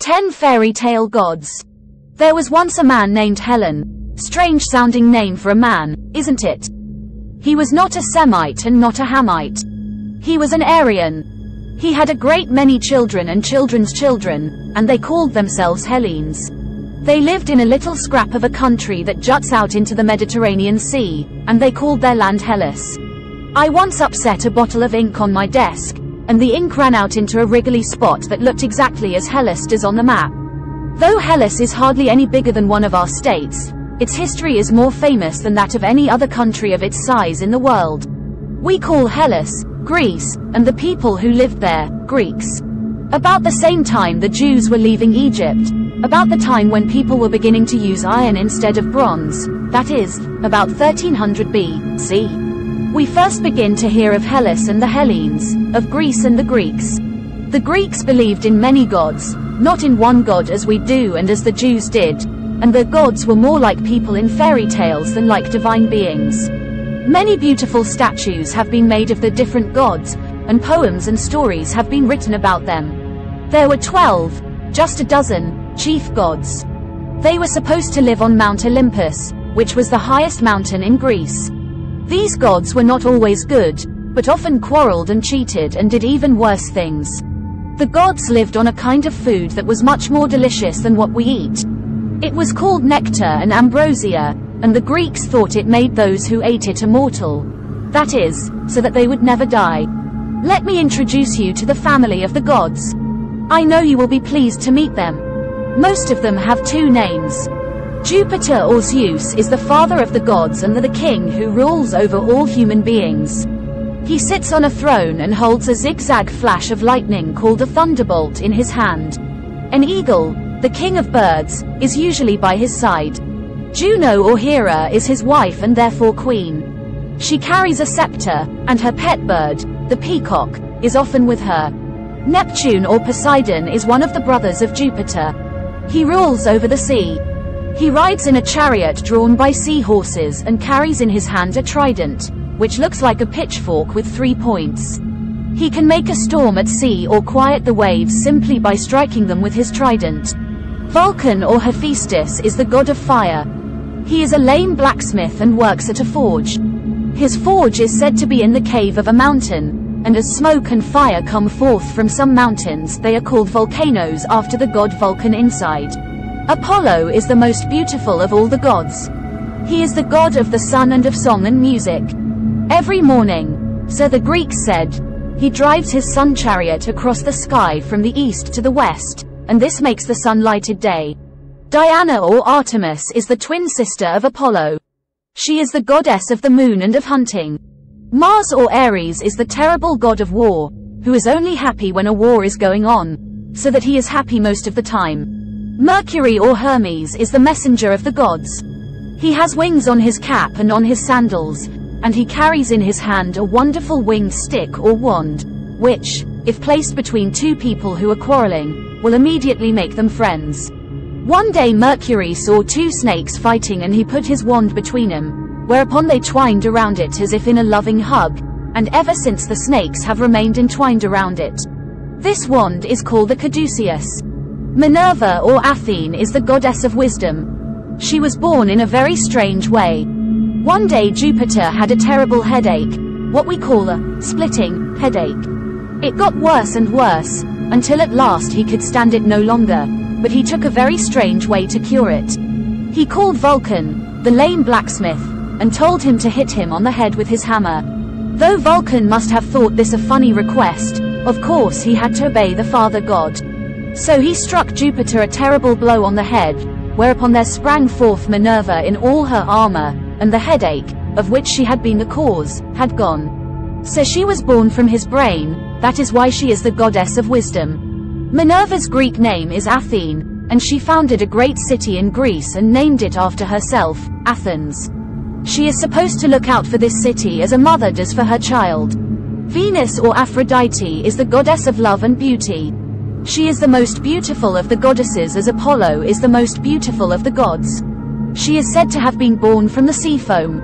10 Fairy Tale Gods. There was once a man named Helen. Strange sounding name for a man, isn't it? He was not a Semite and not a Hamite. He was an Aryan. He had a great many children and children's children, and they called themselves Hellenes. They lived in a little scrap of a country that juts out into the Mediterranean Sea, and they called their land Hellas. I once upset a bottle of ink on my desk, and the ink ran out into a wriggly spot that looked exactly as Hellas does on the map. Though Hellas is hardly any bigger than one of our states, its history is more famous than that of any other country of its size in the world. We call Hellas, Greece, and the people who lived there, Greeks. About the same time the Jews were leaving Egypt, about the time when people were beginning to use iron instead of bronze, that is, about 1300 BC. We first begin to hear of Hellas and the Hellenes, of Greece and the Greeks. The Greeks believed in many gods, not in one god as we do and as the Jews did, and their gods were more like people in fairy tales than like divine beings. Many beautiful statues have been made of the different gods, and poems and stories have been written about them. There were 12, just a dozen, chief gods. They were supposed to live on Mount Olympus, which was the highest mountain in Greece. These gods were not always good, but often quarreled and cheated and did even worse things. The gods lived on a kind of food that was much more delicious than what we eat. It was called nectar and ambrosia, and the Greeks thought it made those who ate it immortal. That is, so that they would never die. Let me introduce you to the family of the gods. I know you will be pleased to meet them. Most of them have two names. Jupiter or Zeus is the father of the gods and the king who rules over all human beings. He sits on a throne and holds a zigzag flash of lightning called a thunderbolt in his hand. An eagle, the king of birds, is usually by his side. Juno or Hera is his wife and therefore queen. She carries a scepter, and her pet bird, the peacock, is often with her. Neptune or Poseidon is one of the brothers of Jupiter. He rules over the sea. He rides in a chariot drawn by seahorses and carries in his hand a trident, which looks like a pitchfork with 3 points. He can make a storm at sea or quiet the waves simply by striking them with his trident. Vulcan or Hephaestus is the god of fire. He is a lame blacksmith and works at a forge. His forge is said to be in the cave of a mountain, and as smoke and fire come forth from some mountains they are called volcanoes after the god Vulcan inside. Apollo is the most beautiful of all the gods. He is the god of the sun and of song and music. Every morning, so the Greeks said, he drives his sun chariot across the sky from the east to the west, and this makes the sun-lighted day. Diana or Artemis is the twin sister of Apollo. She is the goddess of the moon and of hunting. Mars or Ares is the terrible god of war, who is only happy when a war is going on, so that he is happy most of the time. Mercury or Hermes is the messenger of the gods. He has wings on his cap and on his sandals, and he carries in his hand a wonderful winged stick or wand, which, if placed between two people who are quarreling, will immediately make them friends. One day Mercury saw two snakes fighting and he put his wand between them, whereupon they twined around it as if in a loving hug, and ever since the snakes have remained entwined around it. This wand is called a caduceus. Minerva or Athene is the goddess of wisdom. She was born in a very strange way. One day Jupiter had a terrible headache, what we call a splitting headache. It got worse and worse, until at last he could stand it no longer, but he took a very strange way to cure it. He called Vulcan, the lame blacksmith, and told him to hit him on the head with his hammer. Though Vulcan must have thought this a funny request, of course he had to obey the father god. So he struck Jupiter a terrible blow on the head, whereupon there sprang forth Minerva in all her armor, and the headache, of which she had been the cause, had gone. So she was born from his brain, that is why she is the goddess of wisdom. Minerva's Greek name is Athene, and she founded a great city in Greece and named it after herself, Athens. She is supposed to look out for this city as a mother does for her child. Venus or Aphrodite is the goddess of love and beauty. She is the most beautiful of the goddesses as Apollo is the most beautiful of the gods. She is said to have been born from the sea foam.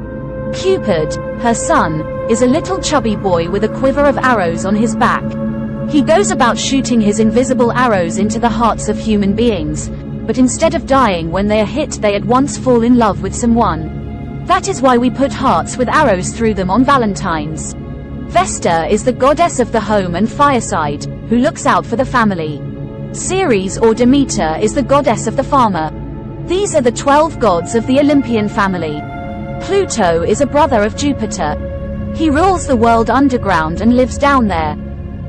Cupid, her son, is a little chubby boy with a quiver of arrows on his back. He goes about shooting his invisible arrows into the hearts of human beings, but instead of dying when they are hit, they at once fall in love with someone. That is why we put hearts with arrows through them on Valentine's. Vesta is the goddess of the home and fireside, who looks out for the family. Ceres or Demeter is the goddess of the farmer. These are the 12 gods of the Olympian family. Pluto is a brother of Jupiter. He rules the world underground and lives down there.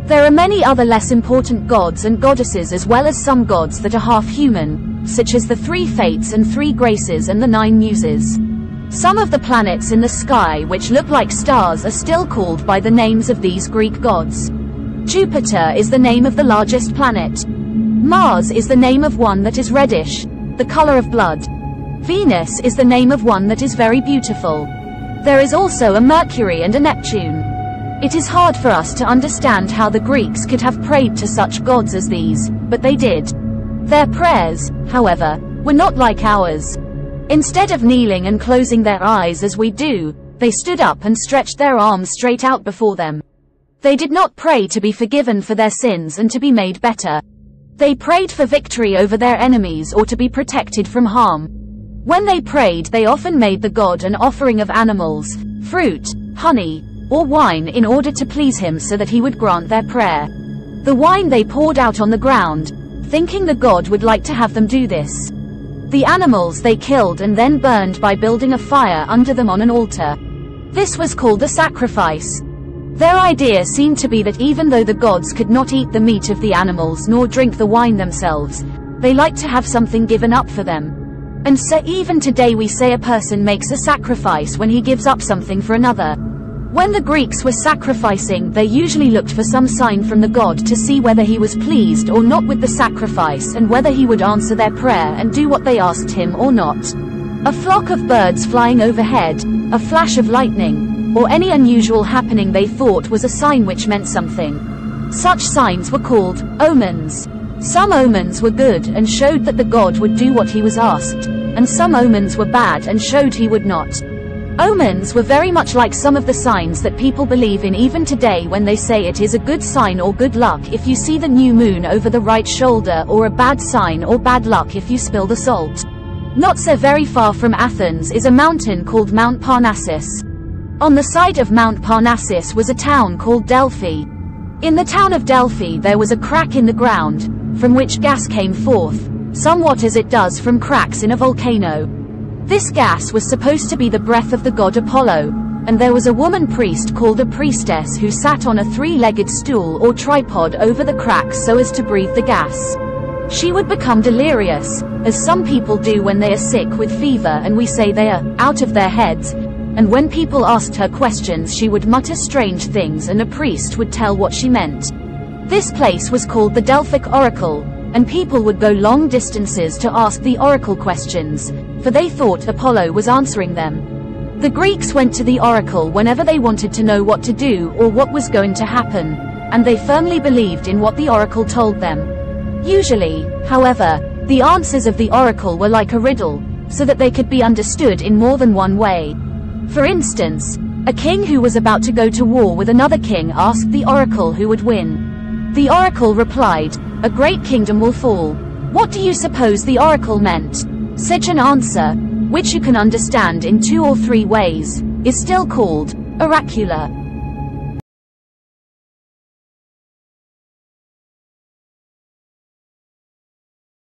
There are many other less important gods and goddesses, as well as some gods that are half human, such as the 3 Fates and 3 Graces and the 9 Muses. Some of the planets in the sky which look like stars are still called by the names of these Greek gods. Jupiter is the name of the largest planet. Mars is the name of one that is reddish, the color of blood. Venus is the name of one that is very beautiful. There is also a Mercury and a Neptune. It is hard for us to understand how the Greeks could have prayed to such gods as these, but they did. Their prayers, however, were not like ours. Instead of kneeling and closing their eyes as we do, they stood up and stretched their arms straight out before them. They did not pray to be forgiven for their sins and to be made better. They prayed for victory over their enemies or to be protected from harm. When they prayed, they often made the god an offering of animals, fruit, honey, or wine in order to please him so that he would grant their prayer. The wine they poured out on the ground, thinking the god would like to have them do this. The animals they killed and then burned by building a fire under them on an altar. This was called a sacrifice. Their idea seemed to be that even though the gods could not eat the meat of the animals nor drink the wine themselves, they liked to have something given up for them. And so even today we say a person makes a sacrifice when he gives up something for another. When the Greeks were sacrificing, they usually looked for some sign from the god to see whether he was pleased or not with the sacrifice and whether he would answer their prayer and do what they asked him or not. A flock of birds flying overhead, a flash of lightning, or any unusual happening they thought was a sign which meant something. Such signs were called omens. Some omens were good and showed that the god would do what he was asked, and some omens were bad and showed he would not. Omens were very much like some of the signs that people believe in even today when they say it is a good sign or good luck if you see the new moon over the right shoulder, or a bad sign or bad luck if you spill the salt. Not so very far from Athens is a mountain called Mount Parnassus. On the side of Mount Parnassus was a town called Delphi. In the town of Delphi there was a crack in the ground, from which gas came forth, somewhat as it does from cracks in a volcano. This gas was supposed to be the breath of the god Apollo, and there was a woman priest called a priestess who sat on a 3-legged stool or tripod over the cracks so as to breathe the gas. She would become delirious, as some people do when they are sick with fever and we say they are out of their heads, and when people asked her questions she would mutter strange things and a priest would tell what she meant. This place was called the Delphic Oracle, and people would go long distances to ask the oracle questions, for they thought Apollo was answering them. The Greeks went to the oracle whenever they wanted to know what to do or what was going to happen, and they firmly believed in what the oracle told them. Usually, however, the answers of the oracle were like a riddle, so that they could be understood in more than one way. For instance, a king who was about to go to war with another king asked the oracle who would win. The oracle replied, "A great kingdom will fall." What do you suppose the oracle meant? Such an answer, which you can understand in 2 or 3 ways, is still called oracular.